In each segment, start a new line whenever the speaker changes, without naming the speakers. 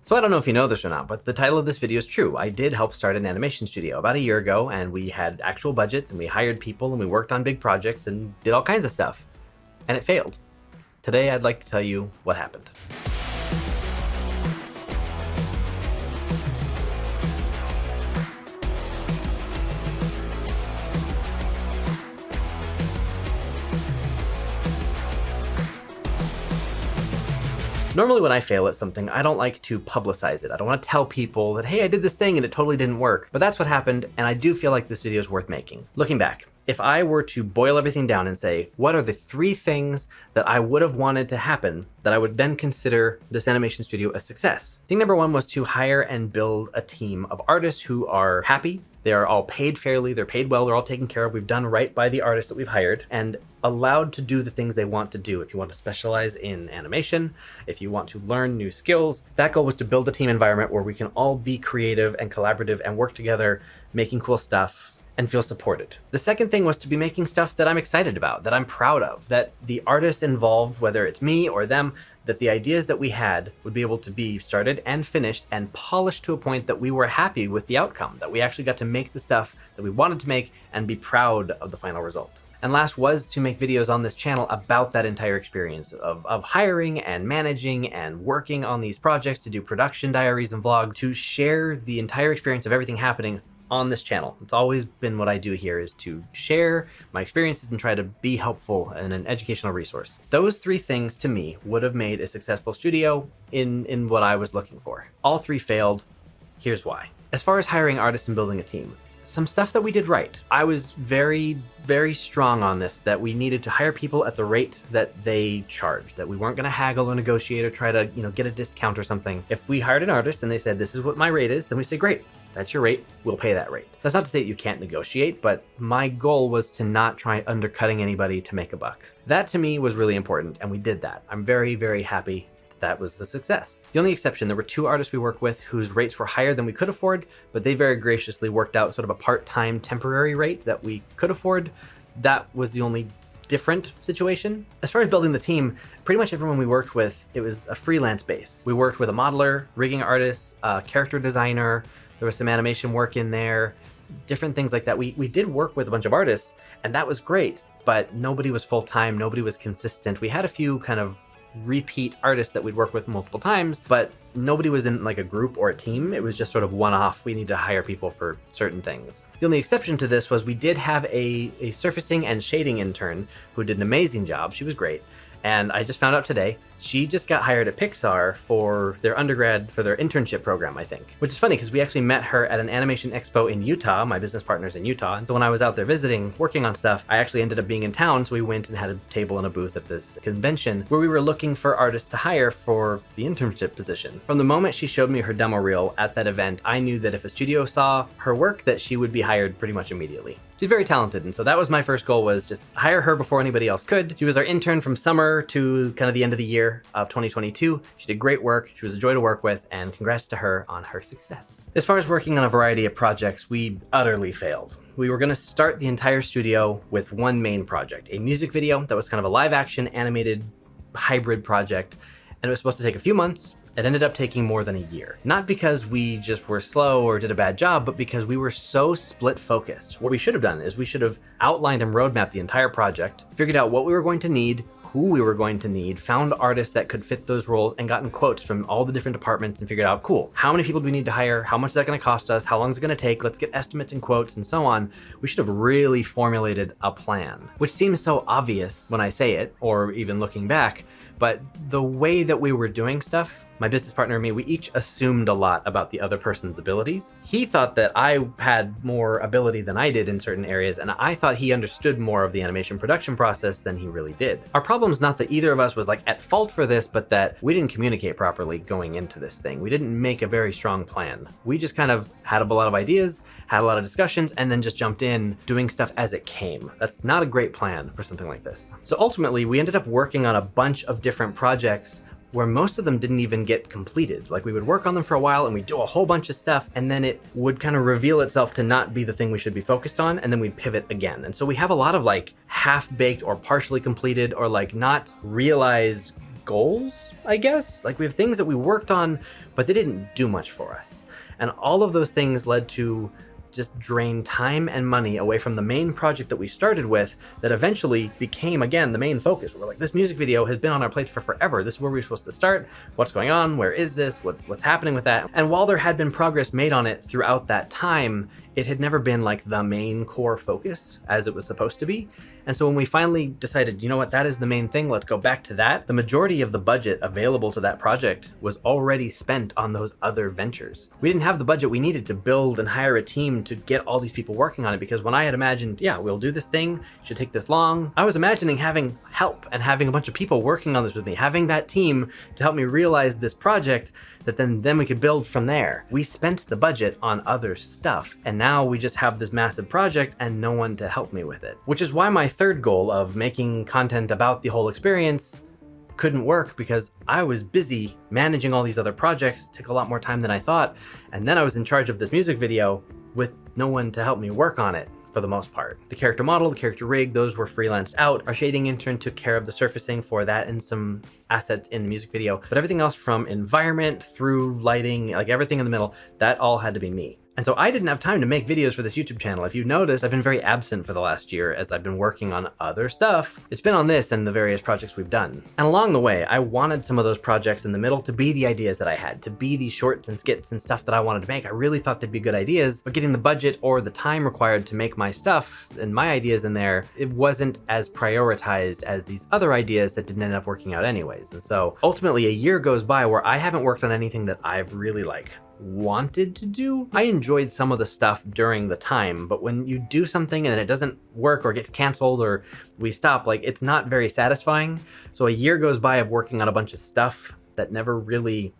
So I don't know if you know this or not, but the title of this video is true. I did help start an animation studio about a year ago, and we had actual budgets and we hired people and we worked on big projects and did all kinds of stuff. And it failed. Today I'd like to tell you what happened. Normally when I fail at something, I don't like to publicize it. I don't want to tell people that, hey, I did this thing and it totally didn't work. But that's what happened, and I do feel like this video is worth making. Looking back, if I were to boil everything down and say, what are the 3 things that I would have wanted to happen that I would then consider this animation studio a success? Thing number 1 was to hire and build a team of artists who are happy. They are all paid fairly, they're paid well, they're all taken care of. We've done right by the artists that we've hired and allowed to do the things they want to do. If you want to specialize in animation, if you want to learn new skills, that goal was to build a team environment where we can all be creative and collaborative and work together, making cool stuff and feel supported. The second thing was to be making stuff that I'm excited about, that I'm proud of, that the artists involved, whether it's me or them, that the ideas that we had would be able to be started and finished and polished to a point that we were happy with the outcome, that we actually got to make the stuff that we wanted to make and be proud of the final result. And last was to make videos on this channel about that entire experience of hiring and managing and working on these projects, to do production diaries and vlogs, to share the entire experience of everything happening on this channel. It's always been what I do here, is to share my experiences and try to be helpful and an educational resource. Those 3 things to me would have made a successful studio in what I was looking for. All 3 failed. Here's why. As far as hiring artists and building a team, some stuff that we did right. I was very strong on this, that we needed to hire people at the rate that they charged, that we weren't going to haggle or negotiate or try to, get a discount or something. If we hired an artist and they said, this is what my rate is, then we say, great, that's your rate, we'll pay that rate. That's not to say that you can't negotiate, but my goal was to not try undercutting anybody to make a buck. That to me was really important, and we did that. I'm very happy that was the success. The only exception, there were 2 artists we worked with whose rates were higher than we could afford, but they very graciously worked out sort of a part-time temporary rate that we could afford. That was the only different situation. As far as building the team, pretty much everyone we worked with, it was a freelance base. We worked with a modeler, rigging artist, a character designer, there was some animation work in there, different things like that. We did work with a bunch of artists, and that was great, but nobody was full-time, nobody was consistent. We had a few kind of repeat artists that we'd work with multiple times, but nobody was in like a group or a team. It was just sort of one-off. We need to hire people for certain things. The only exception to this was we did have a surfacing and shading intern who did an amazing job. She was great. And I just found out today, she just got hired at Pixar for their undergrad, for their internship program, I think. Which is funny because we actually met her at an animation expo in Utah. My business partner's in Utah. And so when I was out there visiting, working on stuff, I actually ended up being in town. So we went and had a table and a booth at this convention where we were looking for artists to hire for the internship position. From the moment she showed me her demo reel at that event, I knew that if a studio saw her work, that she would be hired pretty much immediately. She's very talented, and so that was my first goal, was just hire her before anybody else could. She was our intern from summer to kind of the end of the year of 2022. She did great work, she was a joy to work with, and congrats to her on her success. As far as working on a variety of projects, we utterly failed. We were gonna start the entire studio with one main project, a music video that was kind of a live action animated hybrid project, and it was supposed to take a few months. It ended up taking more than a year. Not because we just were slow or did a bad job, but because we were so split focused. What we should have done is we should have outlined and roadmapped the entire project, figured out what we were going to need, who we were going to need, found artists that could fit those roles, and gotten quotes from all the different departments and figured out, cool, how many people do we need to hire? How much is that gonna cost us? How long is it gonna take? Let's get estimates and quotes and so on. We should have really formulated a plan, which seems so obvious when I say it, or even looking back, but the way that we were doing stuff, my business partner and me, we each assumed a lot about the other person's abilities. He thought that I had more ability than I did in certain areas, and I thought he understood more of the animation production process than he really did. Our problem's not that either of us was like at fault for this, but that we didn't communicate properly going into this thing. We didn't make a very strong plan. We just kind of had a lot of ideas, had a lot of discussions, and then just jumped in doing stuff as it came. That's not a great plan for something like this. So ultimately, we ended up working on a bunch of different projects where most of them didn't even get completed. Like, we would work on them for a while and we'd do a whole bunch of stuff, and then it would kind of reveal itself to not be the thing we should be focused on, and then we'd pivot again. And so we have a lot of like half-baked or partially completed or like not realized goals, I guess. Like, we have things that we worked on, but they didn't do much for us. And all of those things led to just drain time and money away from the main project that we started with that eventually became, again, the main focus. We're like, this music video has been on our plates for forever. This is where we're supposed to start. What's going on? Where is this? What's happening with that? And while there had been progress made on it throughout that time, it had never been like the main core focus as it was supposed to be. And so when we finally decided, you know what, that is the main thing, let's go back to that, the majority of the budget available to that project was already spent on those other ventures. We didn't have the budget we needed to build and hire a team to get all these people working on it, because when I had imagined, yeah, we'll do this thing, it should take this long, I was imagining having help and having a bunch of people working on this with me, having that team to help me realize this project that then we could build from there. We spent the budget on other stuff, and now we just have this massive project and no one to help me with it. Which is why my third goal of making content about the whole experience couldn't work, because I was busy managing all these other projects, took a lot more time than I thought, and then I was in charge of this music video with no one to help me work on it for the most part. The character model, the character rig, those were freelanced out. Our shading intern took care of the surfacing for that and some assets in the music video, but everything else from environment through lighting, like everything in the middle, that all had to be me. And so I didn't have time to make videos for this YouTube channel. If you've noticed, I've been very absent for the last year as I've been working on other stuff. It's been on this and the various projects we've done. And along the way, I wanted some of those projects in the middle to be the ideas that I had, to be these shorts and skits and stuff that I wanted to make. I really thought they'd be good ideas, but getting the budget or the time required to make my stuff and my ideas in there, it wasn't as prioritized as these other ideas that didn't end up working out anyways. And so ultimately a year goes by where I haven't worked on anything that I've really wanted to do. I enjoyed some of the stuff during the time, but when you do something and then it doesn't work or gets canceled or we stop, it's not very satisfying. So a year goes by of working on a bunch of stuff that never really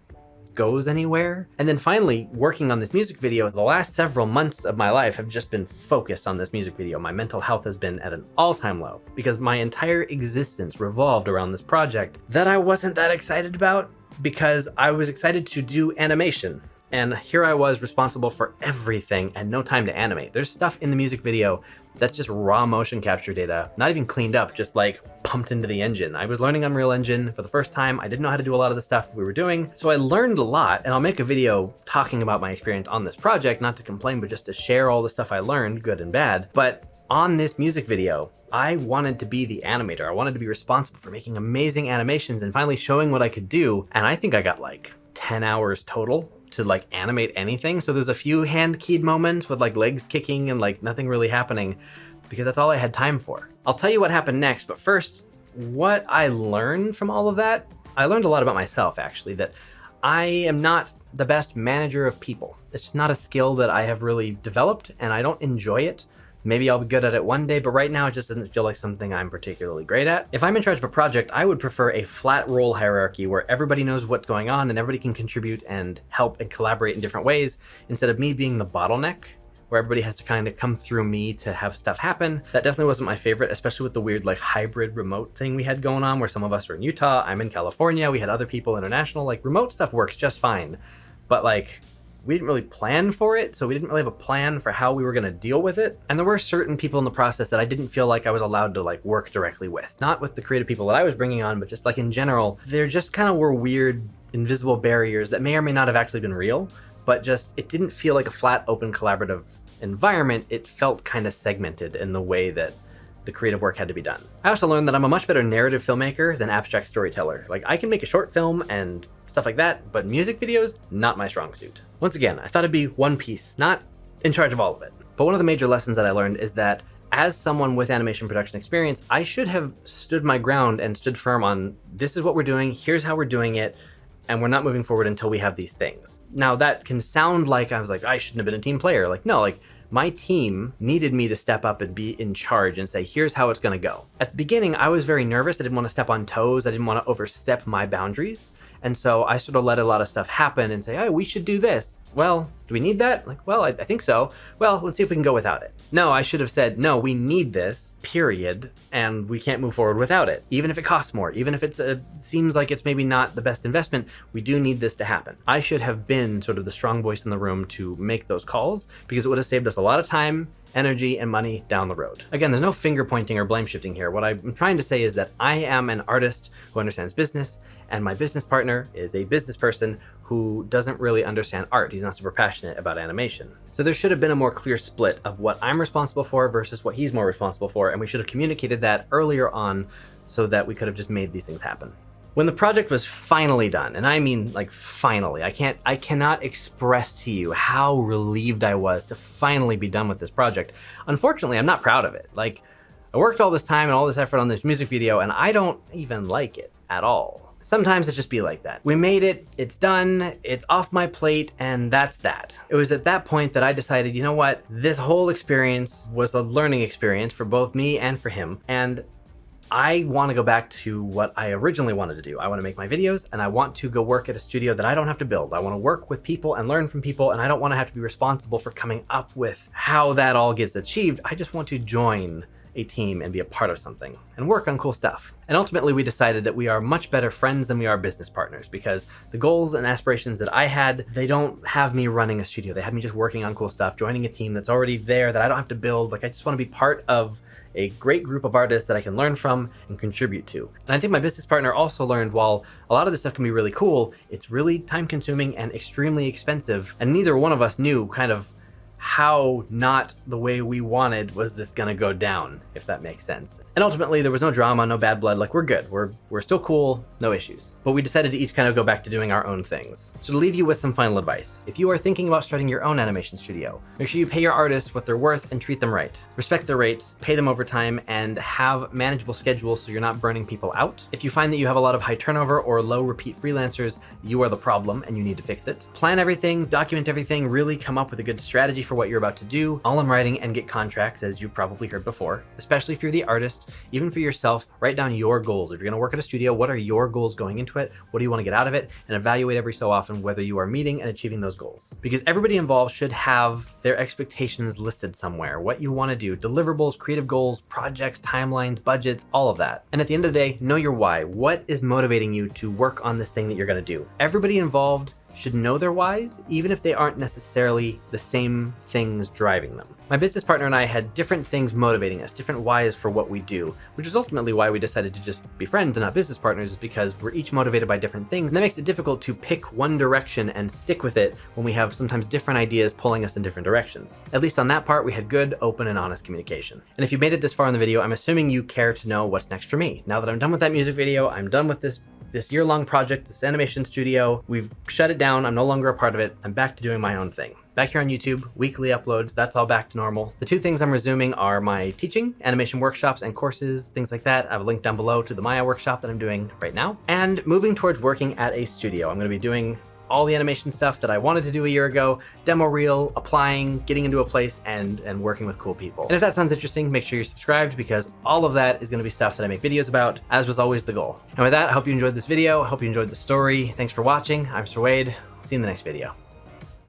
goes anywhere. And then finally working on this music video, the last several months of my life have just been focused on this music video. My mental health has been at an all-time low because my entire existence revolved around this project that I wasn't that excited about, because I was excited to do animation. And here I was responsible for everything and no time to animate. There's stuff in the music video that's just raw motion capture data, not even cleaned up, just pumped into the engine. I was learning Unreal Engine for the first time. I didn't know how to do a lot of the stuff we were doing. So I learned a lot, and I'll make a video talking about my experience on this project, not to complain, but just to share all the stuff I learned, good and bad. But on this music video, I wanted to be the animator. I wanted to be responsible for making amazing animations and finally showing what I could do. And I think I got 10 hours total to animate anything. So there's a few hand keyed moments with legs kicking and nothing really happening, because that's all I had time for. I'll tell you what happened next, but first, what I learned from all of that, I learned a lot about myself actually, that I am not the best manager of people. It's just not a skill that I have really developed, and I don't enjoy it. Maybe I'll be good at it one day, but right now it just doesn't feel like something I'm particularly great at. If I'm in charge of a project, I would prefer a flat role hierarchy where everybody knows what's going on and everybody can contribute and help and collaborate in different ways, instead of me being the bottleneck, where everybody has to kind of come through me to have stuff happen. That definitely wasn't my favorite, especially with the weird hybrid remote thing we had going on, where some of us are in Utah, I'm in California, we had other people international. Remote stuff works just fine, but we didn't really plan for it, so we didn't really have a plan for how we were gonna deal with it. And there were certain people in the process that I didn't feel like I was allowed to work directly with. Not with the creative people that I was bringing on, but just in general, there just kind of were weird invisible barriers that may or may not have actually been real, but just, it didn't feel like a flat, open, collaborative environment. It felt kind of segmented in the way that the creative work had to be done. I also learned that I'm a much better narrative filmmaker than abstract storyteller. I can make a short film and stuff like that, but music videos, not my strong suit. Once again, I thought it'd be one piece, not in charge of all of it. But one of the major lessons that I learned is that as someone with animation production experience, I should have stood my ground and stood firm on, this is what we're doing, here's how we're doing it, and we're not moving forward until we have these things. Now that can sound like I was I shouldn't have been a team player. No, my team needed me to step up and be in charge and say, here's how it's gonna go. At the beginning, I was very nervous. I didn't want to step on toes. I didn't want to overstep my boundaries. And so I sort of let a lot of stuff happen and say, oh, we should do this. well, do we need that? Like, well, I think so. Well, let's see if we can go without it. No, I should have said, no, we need this, period, and we can't move forward without it. Even if it costs more, even if it seems like it's maybe not the best investment, we do need this to happen. I should have been sort of the strong voice in the room to make those calls, because it would have saved us a lot of time, energy, and money down the road. Again, there's no finger pointing or blame shifting here. What I'm trying to say is that I am an artist who understands business, and my business partner is a business person who doesn't really understand art. He's not super passionate about animation. So there should have been a more clear split of what I'm responsible for versus what he's more responsible for, and we should have communicated that earlier on so that we could have just made these things happen. When the project was finally done, and I mean like finally, I cannot express to you how relieved I was to finally be done with this project. Unfortunately, I'm not proud of it. Like, I worked all this time and all this effort on this music video, and I don't even like it at all. Sometimes it just be like that. We made it, it's done, it's off my plate, and that's that. It was at that point that I decided, you know what? This whole experience was a learning experience for both me and for him, and I want to go back to what I originally wanted to do. I want to make my videos, and I want to go work at a studio that I don't have to build. I want to work with people and learn from people, and I don't want to have to be responsible for coming up with how that all gets achieved. I just want to join a team and be a part of something and work on cool stuff. And ultimately we decided that we are much better friends than we are business partners, because the goals and aspirations that I had, they don't have me running a studio. They have me just working on cool stuff, joining a team that's already there that I don't have to build. Like, I just want to be part of a great group of artists that I can learn from and contribute to. And I think my business partner also learned, while a lot of this stuff can be really cool, it's really time consuming and extremely expensive. And neither one of us knew kind of how not the way we wanted was this gonna go down, if that makes sense. And ultimately there was no drama, no bad blood. Like, we're good, we're still cool, no issues. But we decided to each kind of go back to doing our own things. So to leave you with some final advice, if you are thinking about starting your own animation studio, make sure you pay your artists what they're worth and treat them right. Respect their rates, pay them overtime, and have manageable schedules so you're not burning people out. If you find that you have a lot of high turnover or low repeat freelancers, you are the problem and you need to fix it. Plan everything, document everything, really come up with a good strategy for what you're about to do, all in writing, and get contracts, as you've probably heard before. Especially if you're the artist, even for yourself, write down your goals. If you're gonna work at a studio, what are your goals going into it? What do you wanna get out of it? And evaluate every so often whether you are meeting and achieving those goals. Because everybody involved should have their expectations listed somewhere. What you wanna do, deliverables, creative goals, projects, timelines, budgets, all of that. And at the end of the day, know your why. What is motivating you to work on this thing that you're gonna do? Everybody involved should know their whys, even if they aren't necessarily the same things driving them. My business partner and I had different things motivating us, different whys for what we do, which is ultimately why we decided to just be friends and not business partners, is because we're each motivated by different things. And that makes it difficult to pick one direction and stick with it when we have sometimes different ideas pulling us in different directions. At least on that part, we had good, open, and honest communication. And if you made it this far in the video, I'm assuming you care to know what's next for me. Now that I'm done with that music video, I'm done with this year-long project, this animation studio, we've shut it down, I'm no longer a part of it, I'm back to doing my own thing. Back here on YouTube, weekly uploads, that's all back to normal. The two things I'm resuming are my teaching, animation workshops and courses, things like that. I have a link down below to the Maya workshop that I'm doing right now. And moving towards working at a studio. I'm gonna be doing all the animation stuff that I wanted to do a year ago, demo reel, applying, getting into a place, and working with cool people. And if that sounds interesting, make sure you're subscribed, because all of that is gonna be stuff that I make videos about, as was always the goal. And with that, I hope you enjoyed this video. I hope you enjoyed the story. Thanks for watching. I'm Sir Wade. See you in the next video.